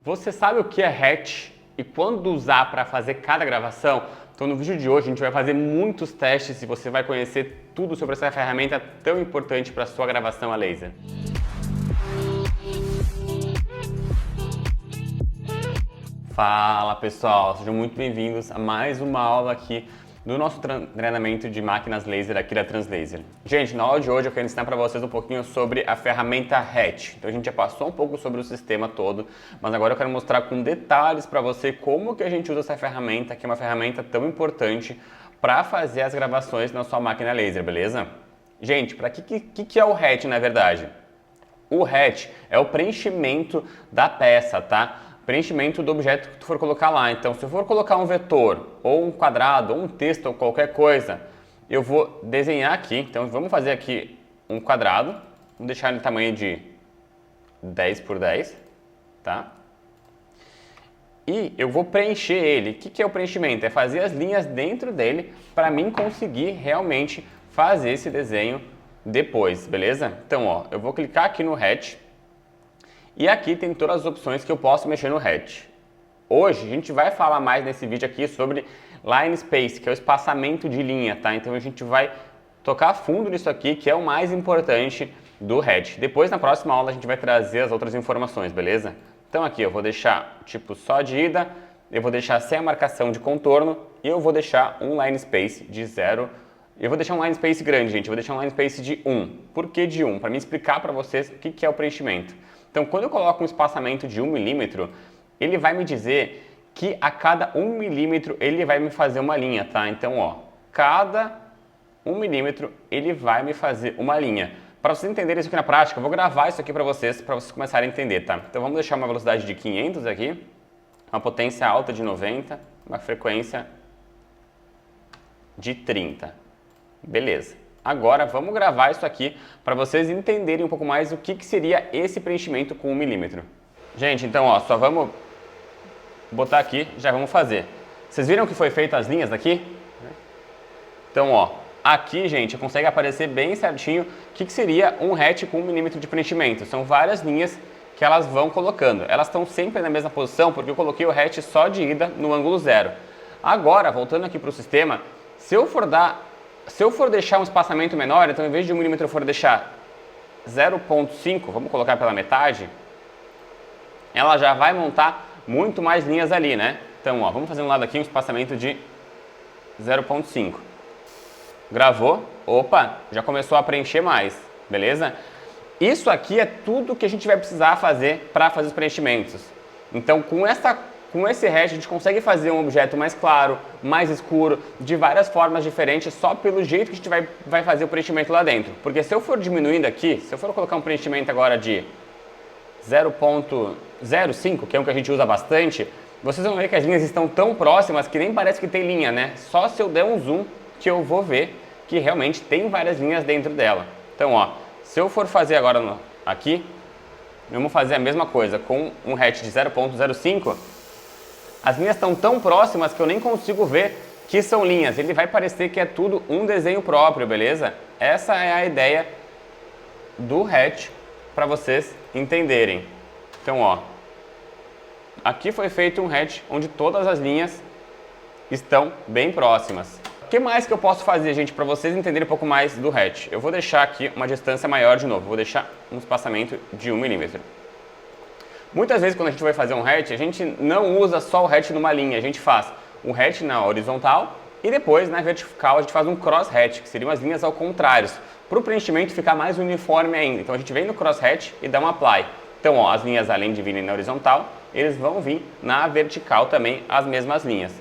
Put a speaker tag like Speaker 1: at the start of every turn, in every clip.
Speaker 1: Você sabe o que é hatch e quando usar para fazer cada gravação? Então no vídeo de hoje a gente vai fazer muitos testes e você vai conhecer tudo sobre essa ferramenta tão importante para a sua gravação a laser. Fala pessoal, sejam muito bem-vindos a mais uma aula aqui do nosso treinamento de máquinas laser aqui da Translaser. Gente, na aula de hoje eu quero ensinar para vocês um pouquinho sobre a ferramenta hatch. Então a gente já passou um pouco sobre o sistema todo, mas agora eu quero mostrar com detalhes para você como que a gente usa essa ferramenta, que é uma ferramenta tão importante para fazer as gravações na sua máquina laser, beleza? Gente, para que é o hatch na verdade? O hatch é o preenchimento da peça, tá? Preenchimento do objeto que tu for colocar lá. Então, se eu for colocar um vetor, ou um quadrado, ou um texto, ou qualquer coisa, eu vou desenhar aqui. Então, vamos fazer aqui um quadrado. Vamos deixar ele tamanho de 10 por 10, tá? E eu vou preencher ele. O que é o preenchimento? É fazer as linhas dentro dele para mim conseguir realmente fazer esse desenho depois, beleza? Então, ó, eu vou clicar aqui no hatch. E aqui tem todas as opções que eu posso mexer no hatch. Hoje a gente vai falar mais nesse vídeo aqui sobre line space, que é o espaçamento de linha, tá? Então a gente vai tocar a fundo nisso aqui, que é o mais importante do hatch. Depois na próxima aula a gente vai trazer as outras informações, beleza? Então aqui eu vou deixar tipo só de ida, eu vou deixar sem a marcação de contorno e eu vou deixar um line space de 0. Eu vou deixar um line space grande, gente, eu vou deixar um line space de 1. Por que de 1? Para me explicar para vocês o que é o preenchimento. Então, quando eu coloco um espaçamento de 1 milímetro, ele vai me dizer que a cada 1 milímetro ele vai me fazer uma linha, tá? Então, ó, cada 1 milímetro ele vai me fazer uma linha. Para vocês entenderem isso aqui na prática, eu vou gravar isso aqui para vocês começarem a entender, tá? Então, vamos deixar uma velocidade de 500 aqui, uma potência alta de 90, uma frequência de 30. Beleza. Agora vamos gravar isso aqui para vocês entenderem um pouco mais o que seria esse preenchimento com 1 milímetro. Gente, então ó, só vamos botar aqui, já vamos fazer. Vocês viram que foi feita as linhas daqui? Então ó, aqui gente, consegue aparecer bem certinho o que seria um hatch com 1 milímetro de preenchimento. São várias linhas que elas vão colocando. Elas estão sempre na mesma posição porque eu coloquei o hatch só de ida no ângulo 0. Agora, voltando aqui para o sistema, se eu for deixar um espaçamento menor, então em vez de 1 milímetro eu for deixar 0,5, vamos colocar pela metade, ela já vai montar muito mais linhas ali, né? Então, ó, vamos fazer um lado aqui, um espaçamento de 0,5. Gravou, opa, já começou a preencher mais, beleza? Isso aqui é tudo que a gente vai precisar fazer para fazer os preenchimentos. Então, com esse hatch a gente consegue fazer um objeto mais claro, mais escuro, de várias formas diferentes, só pelo jeito que a gente vai fazer o preenchimento lá dentro. Porque se eu for diminuindo aqui, se eu for colocar um preenchimento agora de 0,05, que é um que a gente usa bastante, vocês vão ver que as linhas estão tão próximas que nem parece que tem linha, né? Só se eu der um zoom que eu vou ver que realmente tem várias linhas dentro dela. Então, ó, se eu for fazer agora aqui, vamos fazer a mesma coisa com um hatch de 0,05, as linhas estão tão próximas que eu nem consigo ver que são linhas. Ele vai parecer que é tudo um desenho próprio, beleza? Essa é a ideia do hatch para vocês entenderem. Então, ó, aqui foi feito um hatch onde todas as linhas estão bem próximas. O que mais que eu posso fazer, gente, para vocês entenderem um pouco mais do hatch? Eu vou deixar aqui uma distância maior de novo. Vou deixar um espaçamento de 1 milímetro. Muitas vezes quando a gente vai fazer um hatch, a gente não usa só o hatch numa linha, a gente faz um hatch na horizontal e depois na vertical a gente faz um cross hatch, que seriam as linhas ao contrário, para o preenchimento ficar mais uniforme ainda. Então a gente vem no cross hatch e dá um apply. Então ó, as linhas além de virem na horizontal, eles vão vir na vertical também as mesmas linhas.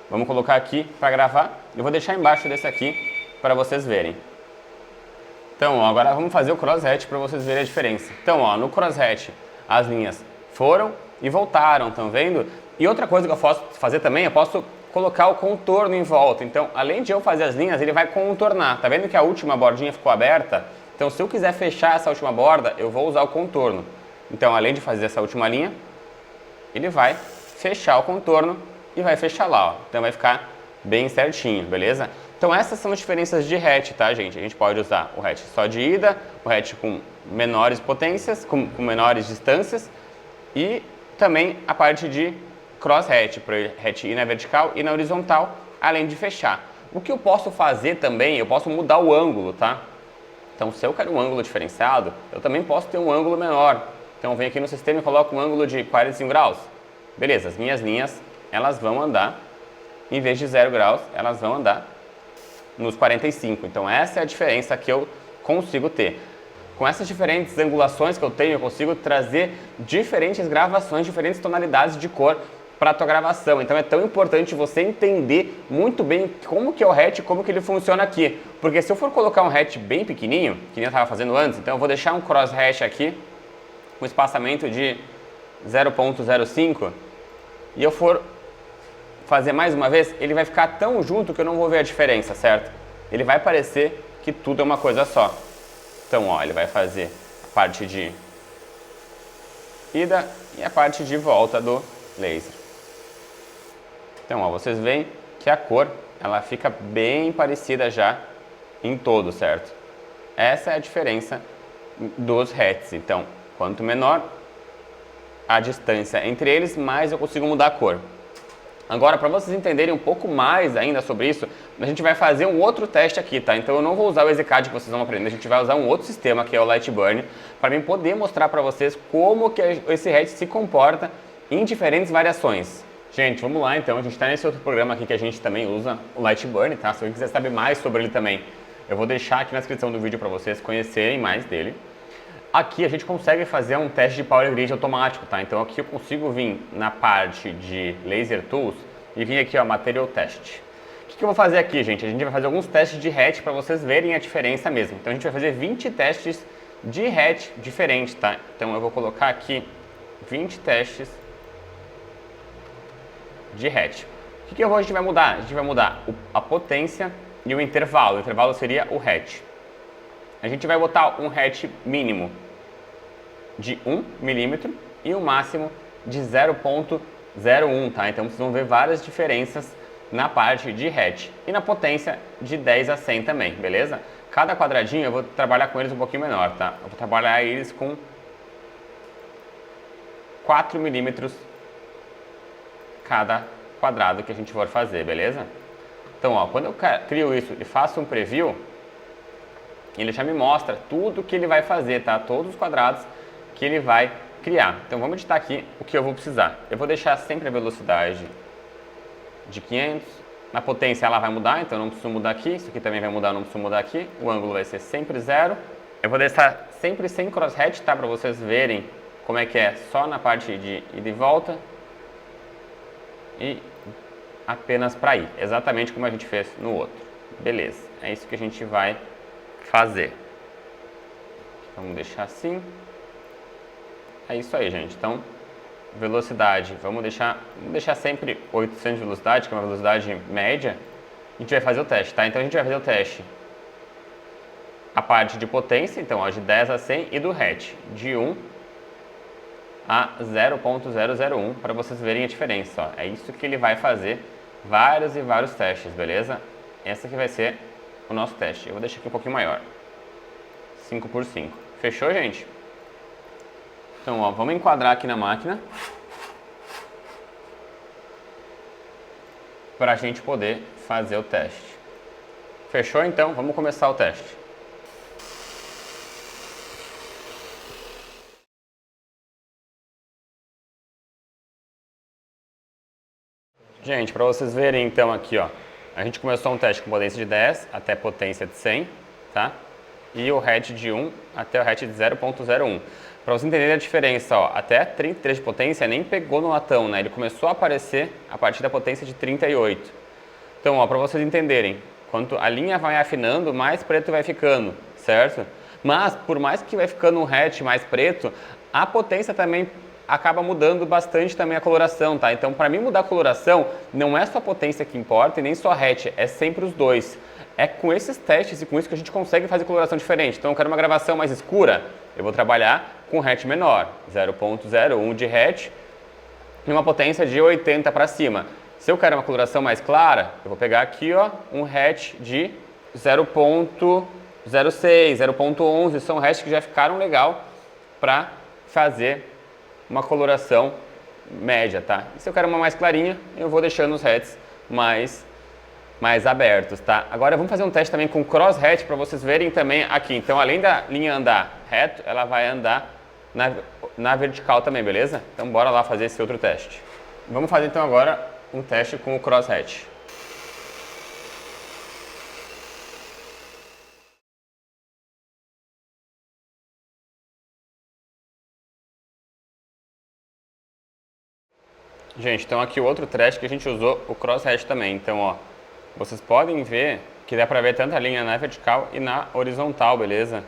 Speaker 1: Vamos colocar aqui para gravar, eu vou deixar embaixo desse aqui para vocês verem. Então ó, agora vamos fazer o cross hatch para vocês verem a diferença. Então ó, no cross hatch as linhas foram e voltaram, estão vendo? E outra coisa que eu posso fazer também, eu posso colocar o contorno em volta. Então, além de eu fazer as linhas, ele vai contornar. Tá vendo que a última bordinha ficou aberta? Então, se eu quiser fechar essa última borda, eu vou usar o contorno. Então, além de fazer essa última linha, ele vai fechar o contorno e vai fechar lá, ó. Então, vai ficar bem certinho, beleza? Então, essas são as diferenças de hatch, tá, gente? A gente pode usar o hatch só de ida, o hatch com menores potências, com menores distâncias e também a parte de cross hatch, para o hatch ir na vertical e na horizontal, além de fechar. O que eu posso fazer também, eu posso mudar o ângulo, tá? Então, se eu quero um ângulo diferenciado, eu também posso ter um ângulo menor. Então, eu venho aqui no sistema e coloco um ângulo de 45 graus. Beleza, as minhas linhas, elas vão andar, em vez de 0 graus, elas vão andar nos 45. Então, essa é a diferença que eu consigo ter. Com essas diferentes angulações que eu tenho, eu consigo trazer diferentes gravações, diferentes tonalidades de cor para a tua gravação. Então é tão importante você entender muito bem como que é o hatch, como que ele funciona aqui. Porque se eu for colocar um hatch bem pequenininho, que nem eu estava fazendo antes, então eu vou deixar um cross hatch aqui, com espaçamento de 0.05, e eu for fazer mais uma vez, ele vai ficar tão junto que eu não vou ver a diferença, certo? Ele vai parecer que tudo é uma coisa só. Então, ó, ele vai fazer a parte de ida e a parte de volta do laser. Então, ó, vocês veem que a cor, ela fica bem parecida já em todo, certo? Essa é a diferença dos hatches. Então, quanto menor a distância entre eles, mais eu consigo mudar a cor. Agora, para vocês entenderem um pouco mais ainda sobre isso, a gente vai fazer um outro teste aqui, tá? Então eu não vou usar o EasyCAD que vocês vão aprender, a gente vai usar um outro sistema que é o Lightburn, para mim poder mostrar para vocês como que esse hatch se comporta em diferentes variações. Gente, vamos lá então, a gente está nesse outro programa aqui que a gente também usa, o Lightburn, tá? Se você quiser saber mais sobre ele também, eu vou deixar aqui na descrição do vídeo para vocês conhecerem mais dele. Aqui a gente consegue fazer um teste de Power Grid automático, tá? Então aqui eu consigo vir na parte de Laser Tools e vir aqui, ó, Material Test. O que eu vou fazer aqui, gente? A gente vai fazer alguns testes de hatch para vocês verem a diferença mesmo. Então a gente vai fazer 20 testes de hatch diferentes, tá? Então eu vou colocar aqui 20 testes de hatch. O que a gente vai mudar? A gente vai mudar a potência e o intervalo. O intervalo seria o hatch. A gente vai botar um hatch mínimo de 1 milímetro e um máximo de 0.01, tá? Então vocês vão ver várias diferenças na parte de hatch e na potência de 10 a 100 também, beleza? Cada quadradinho eu vou trabalhar com eles um pouquinho menor, tá? Eu vou trabalhar eles com 4 milímetros cada quadrado que a gente for fazer, beleza? Então, ó, quando eu crio isso e faço um preview, ele já me mostra tudo que ele vai fazer, tá? Todos os quadrados que ele vai criar. Então vamos editar aqui o que eu vou precisar. Eu vou deixar sempre a velocidade de 500. Na potência ela vai mudar, então eu não preciso mudar aqui. Isso aqui também vai mudar, eu não preciso mudar aqui. O ângulo vai ser sempre 0. Eu vou deixar sempre sem crosshatch, tá? Para vocês verem como é que é só na parte de ida e volta. E apenas para ir. Exatamente como a gente fez no outro. Beleza. É isso que a gente vai fazer. Vamos deixar assim. É isso aí, gente. Então, velocidade, vamos deixar sempre 800 de velocidade, que é uma velocidade média. A gente vai fazer o teste, tá? Então a gente vai fazer o teste. A parte de potência, então, ó, de 10 a 100 e do hatch, de 1 a 0.001, para vocês verem a diferença, ó. É isso que ele vai fazer vários e vários testes, beleza? Essa que vai ser o nosso teste. Eu vou deixar aqui um pouquinho maior. 5 por 5. Fechou, gente? Então, ó, vamos enquadrar aqui na máquina para a gente poder fazer o teste. Fechou? Então, vamos começar o teste. Gente, para vocês verem então aqui, ó, a gente começou um teste com potência de 10 até potência de 100, tá? E o hatch de 1 até o hatch de 0.01. Para vocês entenderem a diferença, ó, até 33 de potência nem pegou no latão, né? Ele começou a aparecer a partir da potência de 38. Então, ó, para vocês entenderem, quanto a linha vai afinando, mais preto vai ficando, certo? Mas, por mais que vai ficando um hatch mais preto, a potência também acaba mudando bastante também a coloração, tá? Então, para mim mudar a coloração, não é só a potência que importa e nem só a hatch, é sempre os dois. É com esses testes e com isso que a gente consegue fazer coloração diferente. Então, eu quero uma gravação mais escura, eu vou trabalhar com hatch menor, 0.01 de hatch e uma potência de 80 para cima. Se eu quero uma coloração mais clara, eu vou pegar aqui, ó, um hatch de 0.06, 0.11, são hatches que já ficaram legal para fazer uma coloração média, tá? E se eu quero uma mais clarinha, eu vou deixando os hatches mais abertos, tá? Agora vamos fazer um teste também com cross hatch para vocês verem também aqui. Então, além da linha andar reto, ela vai andar na vertical também, beleza? Então, bora lá fazer esse outro teste. Vamos fazer então agora um teste com o cross hatch. Gente, então aqui o outro teste que a gente usou o cross hatch também. Então, ó, vocês podem ver que dá pra ver tanto a linha na vertical e na horizontal, beleza?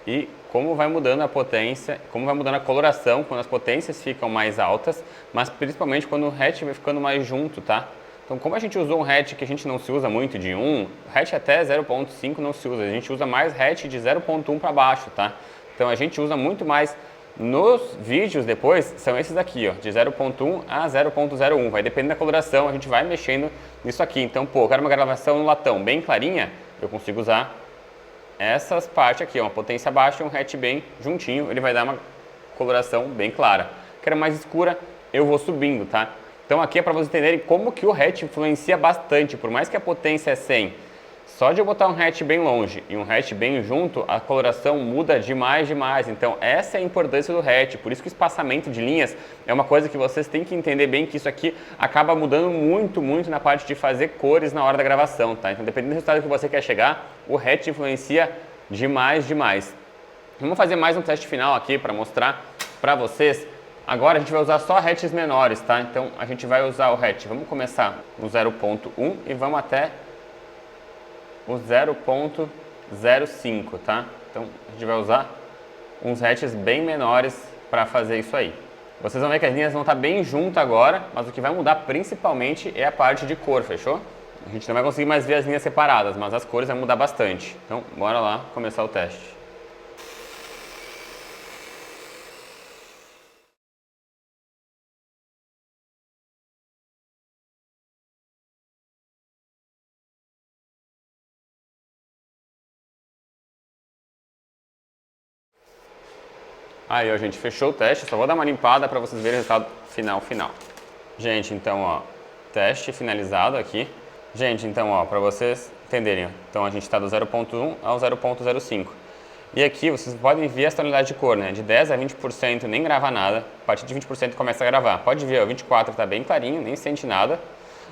Speaker 1: E como vai mudando a potência, como vai mudando a coloração quando as potências ficam mais altas, mas principalmente quando o hatch vai ficando mais junto, tá? Então, como a gente usou um hatch que a gente não se usa muito de 1, hatch até 0.5 não se usa, a gente usa mais hatch de 0.1 para baixo, tá? Então, a gente usa muito mais nos vídeos depois, são esses aqui, ó, de 0.1 a 0.01, vai depender da coloração, a gente vai mexendo nisso aqui. Então, pô, eu quero uma gravação no latão bem clarinha, eu consigo usar essas partes aqui, ó, uma potência baixa e um hatch bem juntinho, ele vai dar uma coloração bem clara. Quero mais escura, eu vou subindo, tá? Então aqui é para vocês entenderem como que o hatch influencia bastante, por mais que a potência é 100, só de eu botar um hatch bem longe e um hatch bem junto, a coloração muda demais. Então essa é a importância do hatch, por isso que o espaçamento de linhas é uma coisa que vocês têm que entender bem, que isso aqui acaba mudando muito na parte de fazer cores na hora da gravação, tá? Então dependendo do resultado que você quer chegar, o hatch influencia demais. Vamos fazer mais um teste final aqui para mostrar para vocês. Agora a gente vai usar só hatches menores, tá? Então a gente vai usar o hatch, vamos começar no 0.1 e vamos até o 0.05, tá? Então a gente vai usar uns hatches bem menores para fazer isso aí. Vocês vão ver que as linhas vão estar bem juntas agora, mas o que vai mudar principalmente é a parte de cor, fechou? A gente não vai conseguir mais ver as linhas separadas, mas as cores vão mudar bastante. Então bora lá começar o teste. Aí, ó, gente, fechou o teste. Só vou dar uma limpada para vocês verem o resultado final. Gente, então, ó, teste finalizado aqui. Gente, então, ó, para vocês entenderem, ó, então a gente está do 0.1 ao 0.05. E aqui vocês podem ver as tonalidades de cor, né? De 10 a 20% nem grava nada. A partir de 20% começa a gravar. Pode ver, ó, 24 está bem clarinho, nem sente nada.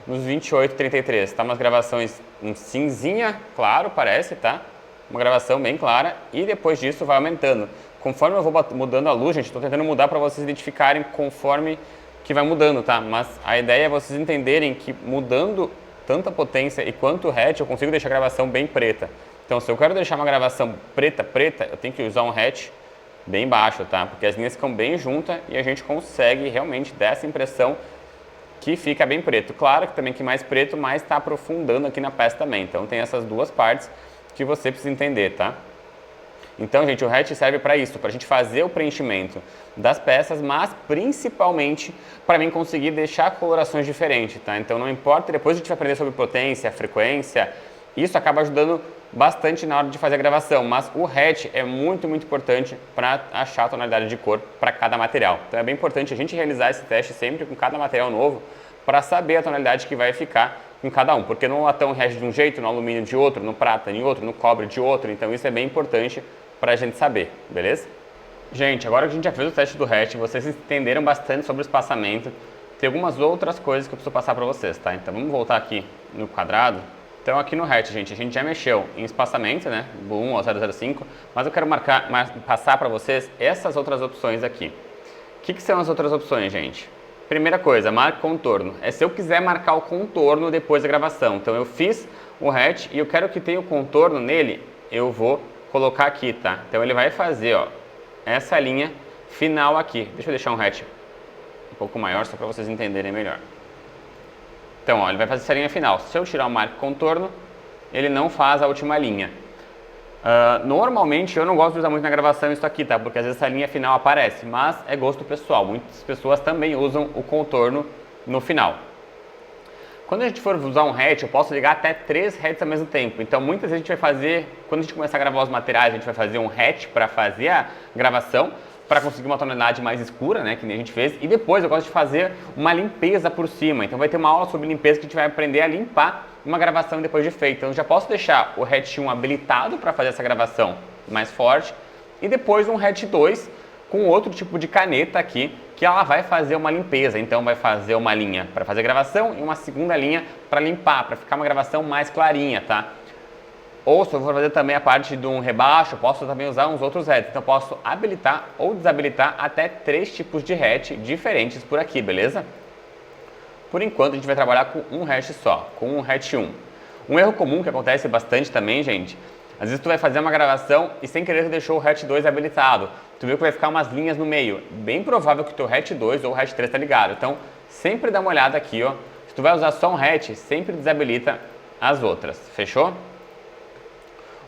Speaker 1: Nos 28, 33, tá umas gravações um cinzinha, claro, parece, tá? Uma gravação bem clara. E depois disso vai aumentando. Conforme eu vou mudando a luz, gente, estou tentando mudar para vocês identificarem conforme que vai mudando, tá? Mas a ideia é vocês entenderem que mudando tanta potência e quanto hatch, eu consigo deixar a gravação bem preta. Então, se eu quero deixar uma gravação preta, eu tenho que usar um hatch bem baixo, tá? Porque as linhas ficam bem juntas e a gente consegue realmente dar essa impressão que fica bem preto. Claro que também que mais preto, mais está aprofundando aqui na peça também. Então, tem essas duas partes que você precisa entender, tá? Então, gente, o hatch serve para isso, para a gente fazer o preenchimento das peças, mas principalmente para mim conseguir deixar colorações diferentes, tá? Então, não importa, depois a gente vai aprender sobre potência, frequência, isso acaba ajudando bastante na hora de fazer a gravação, mas o hatch é muito importante para achar a tonalidade de cor para cada material. Então, é bem importante a gente realizar esse teste sempre com cada material novo para saber a tonalidade que vai ficar em cada um, porque no latão reage de um jeito, no alumínio de outro, no prata de outro, no cobre de outro, então isso é bem importante para a gente saber, beleza? Gente, agora que a gente já fez o teste do hatch, vocês entenderam bastante sobre o espaçamento, tem algumas outras coisas que eu preciso passar para vocês, tá? Então vamos voltar aqui no quadrado. Então aqui no hatch, gente, a gente já mexeu em espaçamento, né, do 1 ao 005, mas eu quero passar para vocês essas outras opções aqui. O que são as outras opções, gente? Primeira coisa, marca contorno. É se eu quiser marcar o contorno depois da gravação. Então eu fiz o hatch e eu quero que tenha o contorno nele, eu vou colocar aqui, tá? Então ele vai fazer, ó, essa linha final aqui. Deixa eu deixar um hatch um pouco maior só para vocês entenderem melhor. Então, ó, ele vai fazer essa linha final. Se eu tirar o marco contorno, ele não faz a última linha. Normalmente eu não gosto de usar muito na gravação isso aqui, tá? Porque às vezes essa linha final aparece, mas é gosto pessoal. Muitas pessoas também usam o contorno no final. Quando a gente for usar um hatch, eu posso ligar até 3 hatches ao mesmo tempo. Então muitas vezes a gente vai fazer, quando a gente começar a gravar os materiais, a gente vai fazer um hatch para fazer a gravação, para conseguir uma tonalidade mais escura, né, que nem a gente fez, e depois eu gosto de fazer uma limpeza por cima. Então vai ter uma aula sobre limpeza que a gente vai aprender a limpar uma gravação depois de feita. Então eu já posso deixar o Hatch 1 habilitado para fazer essa gravação mais forte e depois um Hatch 2 com outro tipo de caneta aqui que ela vai fazer uma limpeza. Então vai fazer uma linha para fazer gravação e uma segunda linha para limpar, para ficar uma gravação mais clarinha, tá? Ou se eu for fazer também a parte de um rebaixo, eu posso também usar uns outros hatches. Então eu posso habilitar ou desabilitar até 3 tipos de hatch diferentes por aqui, beleza? Por enquanto a gente vai trabalhar com um hatch só, com um hatch 1. Um erro comum que acontece bastante também, gente, às vezes tu vai fazer uma gravação e sem querer tu deixou o hatch 2 habilitado. Tu viu que vai ficar umas linhas no meio. Bem provável que o teu hatch 2 ou o hatch 3 tá ligado. Então sempre dá uma olhada aqui, ó. Se tu vai usar só um hatch, sempre desabilita as outras. Fechou?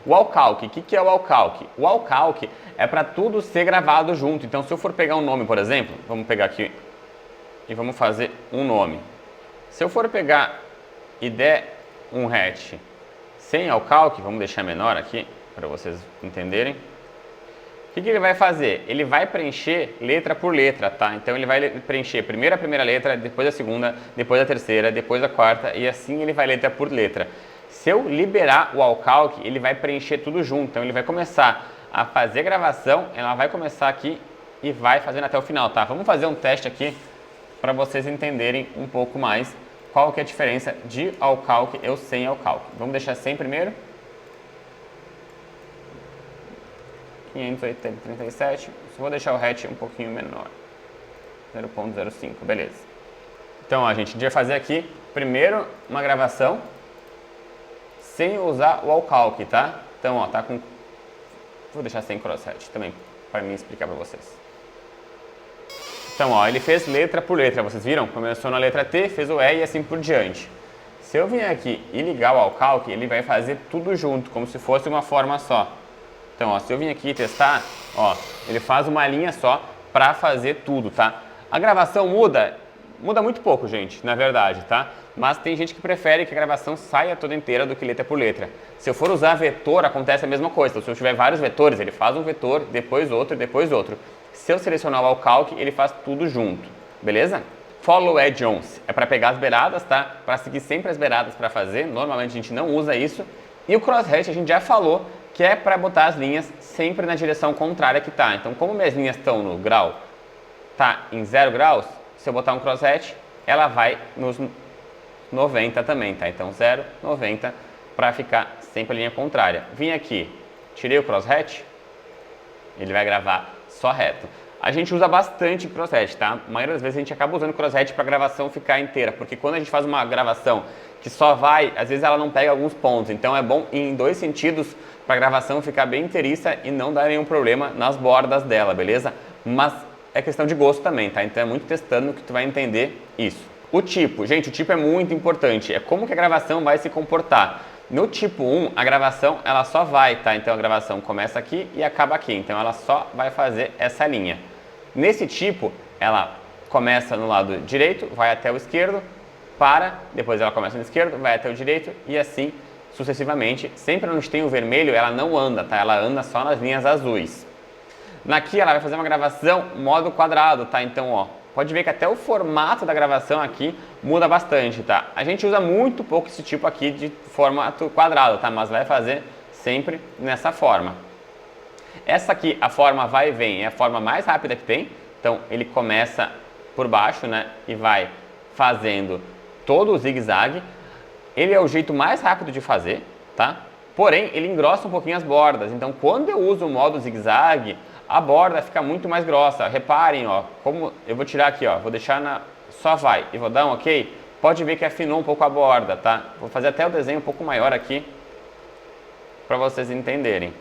Speaker 1: O Wall-Calc, o que é o Wall-Calc? O Wall-Calc é para tudo ser gravado junto. Então, se eu for pegar um nome, por exemplo, vamos pegar aqui e vamos fazer um nome. Se eu for pegar e der um hatch sem Wall-Calc, vamos deixar menor aqui para vocês entenderem. O que ele vai fazer? Ele vai preencher letra por letra, tá? Então, ele vai preencher primeiro a primeira letra, depois a segunda, depois a terceira, depois a quarta e assim ele vai letra por letra. Se eu liberar o Wall-Calc, ele vai preencher tudo junto. Então, ele vai começar a fazer gravação, ela vai começar aqui e vai fazendo até o final, tá? Vamos fazer um teste aqui para vocês entenderem um pouco mais qual que é a diferença de Wall-Calc ou sem Wall-Calc. Vamos deixar 100 primeiro. 537. Só vou deixar o hatch um pouquinho menor. 0.05, beleza. Então, ó, gente, a gente vai fazer aqui primeiro uma gravação sem usar o Wall-Calc, tá? Então, ó, tá com... Vou deixar sem crosshatch também, para mim explicar para vocês. Então, ó, ele fez letra por letra, vocês viram? Começou na letra T, fez o E e assim por diante. Se eu vier aqui e ligar o Wall-Calc, ele vai fazer tudo junto, como se fosse uma forma só. Então, ó, se eu vir aqui testar, ó, ele faz uma linha só para fazer tudo, tá? A gravação muda muito pouco, gente, na verdade, tá? Mas tem gente que prefere que a gravação saia toda inteira do que letra por letra. Se eu for usar vetor, acontece a mesma coisa. Então, se eu tiver vários vetores, ele faz um vetor, depois outro, depois outro. Se eu selecionar o Wall-Calc, ele faz tudo junto, beleza? Follow Edge Ons é para pegar as beiradas, tá? Para seguir sempre as beiradas para fazer. Normalmente a gente não usa isso. E o crosshatch a gente já falou que é para botar as linhas sempre na direção contrária que tá. Então, como minhas linhas estão no grau, tá em 0 graus, se eu botar um crosshatch, ela vai nos 90 também, tá? Então 0, 90 para ficar sempre a linha contrária. Vim aqui, tirei o crosshatch, ele vai gravar só reto. A gente usa bastante crosshatch, tá? A maioria das vezes a gente acaba usando crosshatch para a gravação ficar inteira, porque quando a gente faz uma gravação que só vai, às vezes ela não pega alguns pontos, então é bom ir em 2 sentidos para a gravação ficar bem inteiriça e não dar nenhum problema nas bordas dela, beleza? Mas é questão de gosto também, tá? Então é muito testando que tu vai entender isso. O tipo, gente, o tipo é muito importante, é como que a gravação vai se comportar. No tipo 1, a gravação ela só vai, tá? Então a gravação começa aqui e acaba aqui, então ela só vai fazer essa linha. Nesse tipo, ela começa no lado direito, vai até o esquerdo, para, depois ela começa no esquerdo, vai até o direito e assim sucessivamente. Sempre onde tem o vermelho, ela não anda, tá? Ela anda só nas linhas azuis. Aqui ela vai fazer uma gravação modo quadrado, tá? Então, ó, pode ver que até o formato da gravação aqui muda bastante, tá? A gente usa muito pouco esse tipo aqui de formato quadrado, tá? Mas vai fazer sempre nessa forma. Essa aqui, a forma vai e vem, é a forma mais rápida que tem. Então, ele começa por baixo, né? E vai fazendo todo o zigue-zague. Ele é o jeito mais rápido de fazer, tá? Porém, ele engrossa um pouquinho as bordas. Então, quando eu uso o modo zigue-zague, a borda fica muito mais grossa. Reparem, ó, como eu vou tirar aqui, ó, vou deixar na só vai e vou dar um OK. Pode ver que afinou um pouco a borda, tá? Vou fazer até o desenho um pouco maior aqui para vocês entenderem.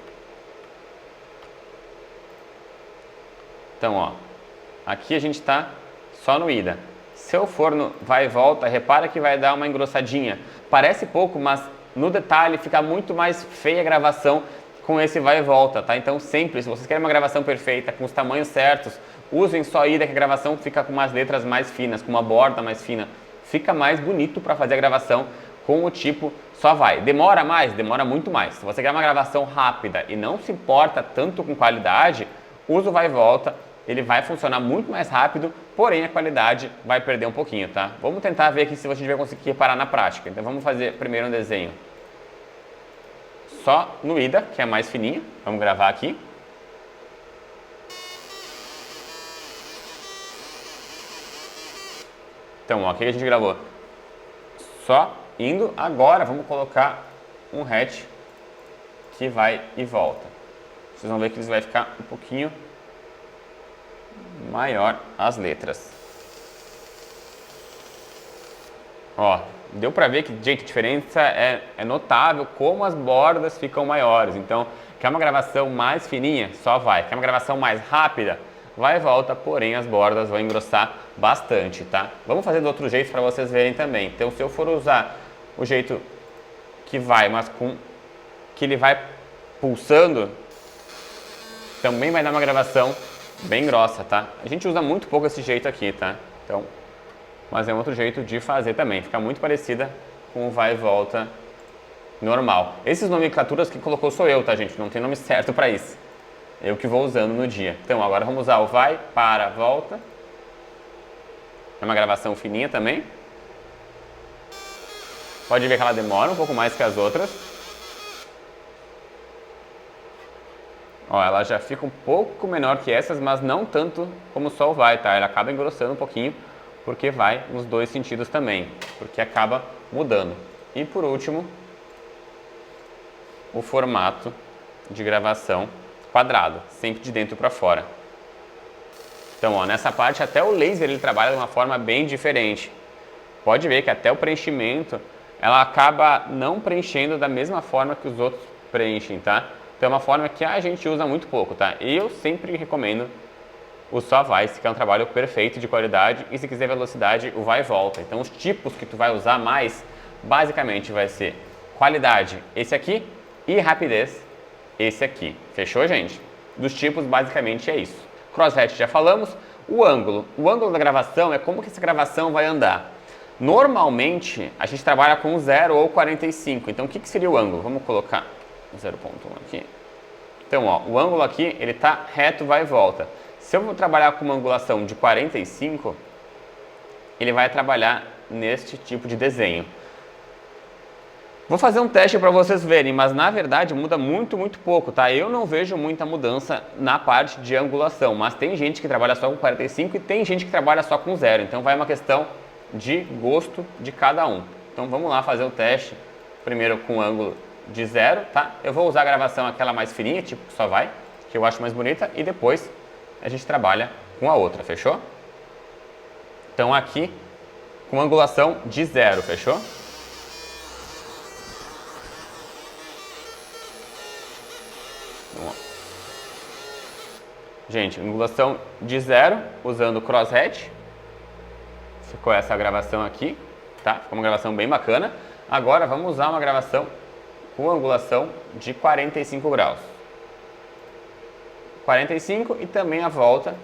Speaker 1: Então, ó, aqui a gente está só no ida. Se eu for no vai e volta, repara que vai dar uma engrossadinha. Parece pouco, mas no detalhe fica muito mais feia a gravação com esse vai e volta, tá? Então sempre, se vocês querem uma gravação perfeita, com os tamanhos certos, usem só ida, que a gravação fica com umas letras mais finas, com uma borda mais fina. Fica mais bonito para fazer a gravação com o tipo só vai. Demora mais? Demora muito mais. Se você quer uma gravação rápida e não se importa tanto com qualidade, usa o vai e volta ele vai funcionar muito mais rápido, porém a qualidade vai perder um pouquinho, tá? Vamos tentar ver aqui se a gente vai conseguir reparar na prática. Então vamos fazer primeiro um desenho só no IDA, que é mais fininho. Vamos gravar aqui. Então, ó, aqui a gente gravou só indo. Agora vamos colocar um hatch que vai e volta. Vocês vão ver que ele vai ficar um pouquinho maior as letras. Ó, deu pra ver que, gente, a diferença é notável como as bordas ficam maiores. Então, quer uma gravação mais fininha? Só vai. Quer uma gravação mais rápida? Vai e volta, porém as bordas vão engrossar bastante, tá? Vamos fazer do outro jeito para vocês verem também. Então, se eu for usar o jeito que vai, mas com que ele vai pulsando, também vai dar uma gravação bem grossa, tá? A gente usa muito pouco esse jeito aqui, tá? Então, mas é um outro jeito de fazer também. Fica muito parecida com o vai e volta normal. Essas nomenclaturas que colocou sou eu, tá, gente? Não tem nome certo para isso. Eu que vou usando no dia. Então, agora vamos usar o vai, para, volta. É uma gravação fininha também. Pode ver que ela demora um pouco mais que as outras. Ó, ela já fica um pouco menor que essas, mas não tanto como só o vai, tá? Ela acaba engrossando um pouquinho, porque vai nos dois sentidos também, porque acaba mudando. E por último, o formato de gravação quadrado, sempre de dentro para fora. Então, ó, nessa parte até o laser ele trabalha de uma forma bem diferente. Pode ver que até o preenchimento, ela acaba não preenchendo da mesma forma que os outros preenchem, tá? Então é uma forma que a gente usa muito pouco, tá? Eu sempre recomendo o só vai, se quer um trabalho perfeito de qualidade, e se quiser velocidade, o vai e volta. Então os tipos que tu vai usar mais, basicamente vai ser qualidade, esse aqui, e rapidez, esse aqui. Fechou, gente? Dos tipos, basicamente é isso. Crosshatch já falamos. O ângulo da gravação é como que essa gravação vai andar. Normalmente, a gente trabalha com 0 ou 45. Então, o que seria o ângulo? Vamos colocar 0.1 aqui. Então, ó, o ângulo aqui, ele tá reto, vai e volta. Se eu vou trabalhar com uma angulação de 45, ele vai trabalhar neste tipo de desenho. Vou fazer um teste para vocês verem, mas na verdade muda muito pouco, tá? Eu não vejo muita mudança na parte de angulação, mas tem gente que trabalha só com 45 e tem gente que trabalha só com 0. Então vai uma questão de gosto de cada um. Então vamos lá fazer o teste, primeiro com ângulo de 0, tá? Eu vou usar a gravação aquela mais fininha, tipo que só vai, que eu acho mais bonita, e depois a gente trabalha com a outra, fechou? Então aqui com angulação de 0, fechou? Gente, angulação de 0, usando o crosshatch. Ficou essa gravação aqui, tá? Ficou uma gravação bem bacana. Agora vamos usar uma gravação com angulação de 45 graus. 45 e também a volta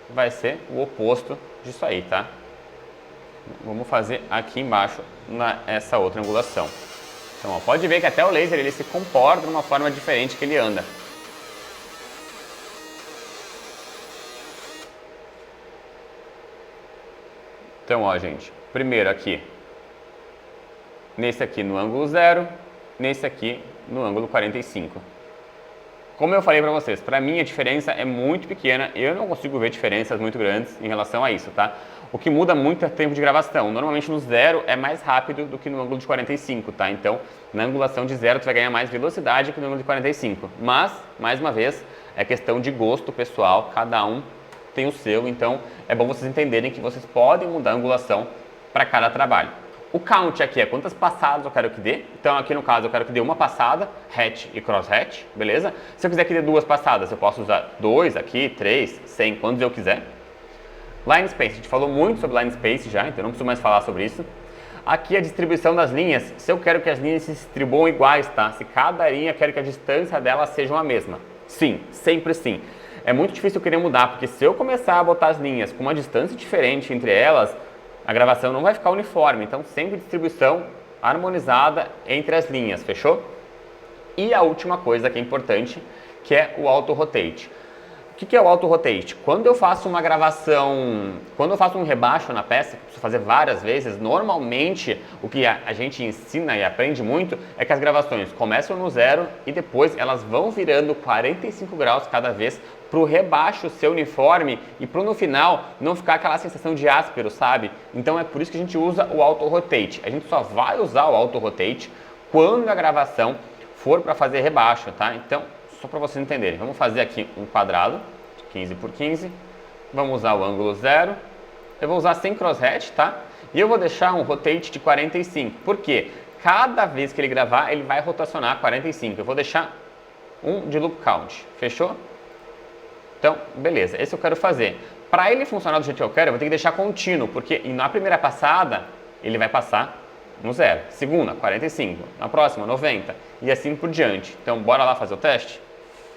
Speaker 1: vai ser o oposto disso aí, tá? Vamos fazer aqui embaixo nessa outra angulação. Então, ó, pode ver que até o laser ele se comporta de uma forma diferente que ele anda. Então, ó, gente, primeiro aqui, nesse aqui no ângulo 0, nesse aqui no ângulo 45. Como eu falei pra vocês, pra mim a diferença é muito pequena, eu não consigo ver diferenças muito grandes em relação a isso, tá? O que muda muito é o tempo de gravação. Normalmente no 0 é mais rápido do que no ângulo de 45, tá? Então, na angulação de 0 tu vai ganhar mais velocidade que no ângulo de 45. Mas, mais uma vez, é questão de gosto pessoal, cada um tem o seu, então é bom vocês entenderem que vocês podem mudar a angulação para cada trabalho. O count aqui é quantas passadas eu quero que dê. Então aqui no caso eu quero que dê uma passada, hatch e crosshatch, beleza? Se eu quiser que dê 2 passadas, eu posso usar 2 aqui, 3, 100, quantos eu quiser. Line Space, a gente falou muito sobre Line Space já, então não preciso mais falar sobre isso. Aqui a distribuição das linhas, se eu quero que as linhas se distribuam iguais, tá? Se cada linha eu quero que a distância delas seja a mesma. Sim, sempre sim. É muito difícil eu querer mudar, porque se eu começar a botar as linhas com uma distância diferente entre elas, a gravação não vai ficar uniforme. Então, sempre distribuição harmonizada entre as linhas, fechou? E a última coisa que é importante, que é o auto rotate. O que é o auto rotate? Quando eu faço uma gravação, quando eu faço um rebaixo na peça, que eu preciso fazer várias vezes, normalmente o que a gente ensina e aprende muito é que as gravações começam no zero e depois elas vão virando 45 graus cada vez para o rebaixo ser uniforme e para no final não ficar aquela sensação de áspero, sabe? Então é por isso que a gente usa o auto rotate. A gente só vai usar o auto rotate quando a gravação for para fazer rebaixo, tá? Então, só para vocês entenderem, vamos fazer aqui um quadrado de 15 por 15, vamos usar o ângulo zero, eu vou usar sem crosshatch, tá? E eu vou deixar um rotate de 45, por quê? Cada vez que ele gravar, ele vai rotacionar 45, eu vou deixar um de loop count, fechou? Então, beleza, esse eu quero fazer. Para ele funcionar do jeito que eu quero, eu vou ter que deixar contínuo, porque na primeira passada, ele vai passar no zero, segunda, 45, na próxima, 90 e assim por diante. Então, bora lá fazer o teste?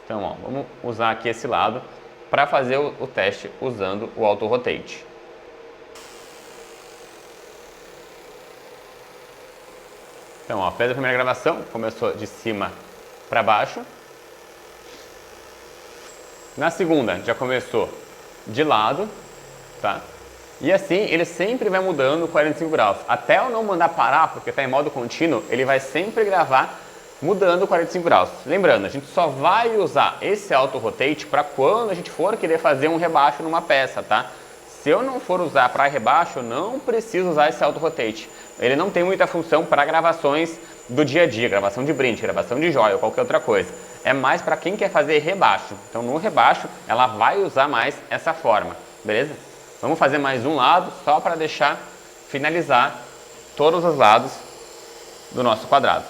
Speaker 1: Então, ó, vamos usar aqui esse lado para fazer o teste usando o auto rotate. Então, ó, fez a primeira gravação, começou de cima para baixo. Na segunda, já começou de lado, tá? E assim, ele sempre vai mudando 45 graus. Até eu não mandar parar, porque está em modo contínuo, ele vai sempre gravar mudando 45 graus. Lembrando, a gente só vai usar esse auto rotate para quando a gente for querer fazer um rebaixo numa peça, tá? Se eu não for usar para rebaixo, eu não preciso usar esse auto rotate. Ele não tem muita função para gravações do dia a dia, gravação de brinde, gravação de joia ou qualquer outra coisa. É mais para quem quer fazer rebaixo. Então no rebaixo ela vai usar mais essa forma, beleza? Vamos fazer mais um lado só para deixar finalizar todos os lados do nosso quadrado.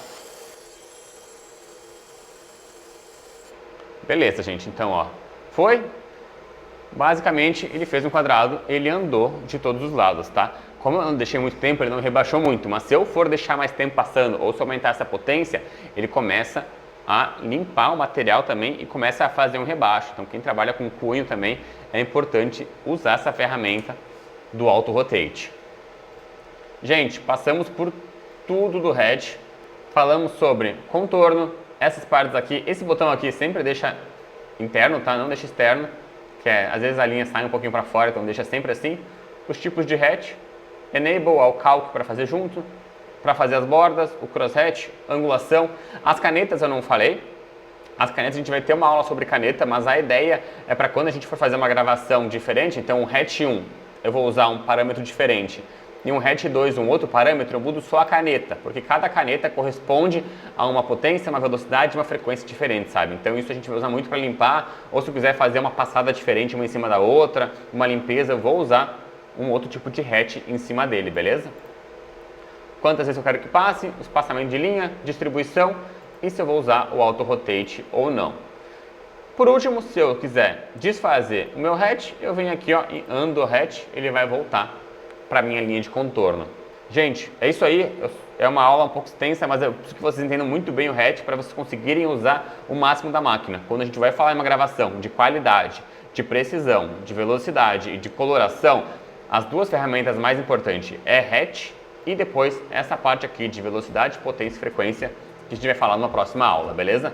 Speaker 1: Beleza, gente. Então, ó, foi. Basicamente, ele fez um quadrado, ele andou de todos os lados, tá? Como eu não deixei muito tempo, ele não rebaixou muito, mas se eu for deixar mais tempo passando ou se aumentar essa potência, ele começa a limpar o material também e começa a fazer um rebaixo. Então, quem trabalha com cunho também é importante usar essa ferramenta do auto rotate. Gente, passamos por tudo do hatch, falamos sobre contorno, essas partes aqui, esse botão aqui sempre deixa interno, tá? Não deixa externo, que às vezes a linha sai um pouquinho para fora, então deixa sempre assim. Os tipos de hatch, enable ao calc para fazer junto, para fazer as bordas, o crosshatch, angulação. As canetas eu não falei. As canetas a gente vai ter uma aula sobre caneta, mas a ideia é para quando a gente for fazer uma gravação diferente, então um hatch 1 eu vou usar um parâmetro diferente e um hatch 2 um outro parâmetro, eu mudo só a caneta, porque cada caneta corresponde a uma potência, uma velocidade e uma frequência diferente, sabe? Então isso a gente vai usar muito para limpar, ou se eu quiser fazer uma passada diferente uma em cima da outra, uma limpeza, eu vou usar um outro tipo de hatch em cima dele, beleza? Quantas vezes eu quero que passe, os passamentos de linha, distribuição e se eu vou usar o auto rotate ou não. Por último, se eu quiser desfazer o meu hatch, eu venho aqui ó, e ando o hatch, ele vai voltar para a minha linha de contorno. Gente, é isso aí, é uma aula um pouco extensa, mas eu preciso que vocês entendam muito bem o hatch para vocês conseguirem usar o máximo da máquina. Quando a gente vai falar em uma gravação de qualidade, de precisão, de velocidade e de coloração, as duas ferramentas mais importantes é hatch e depois essa parte aqui de velocidade, potência e frequência que a gente vai falar numa próxima aula, beleza?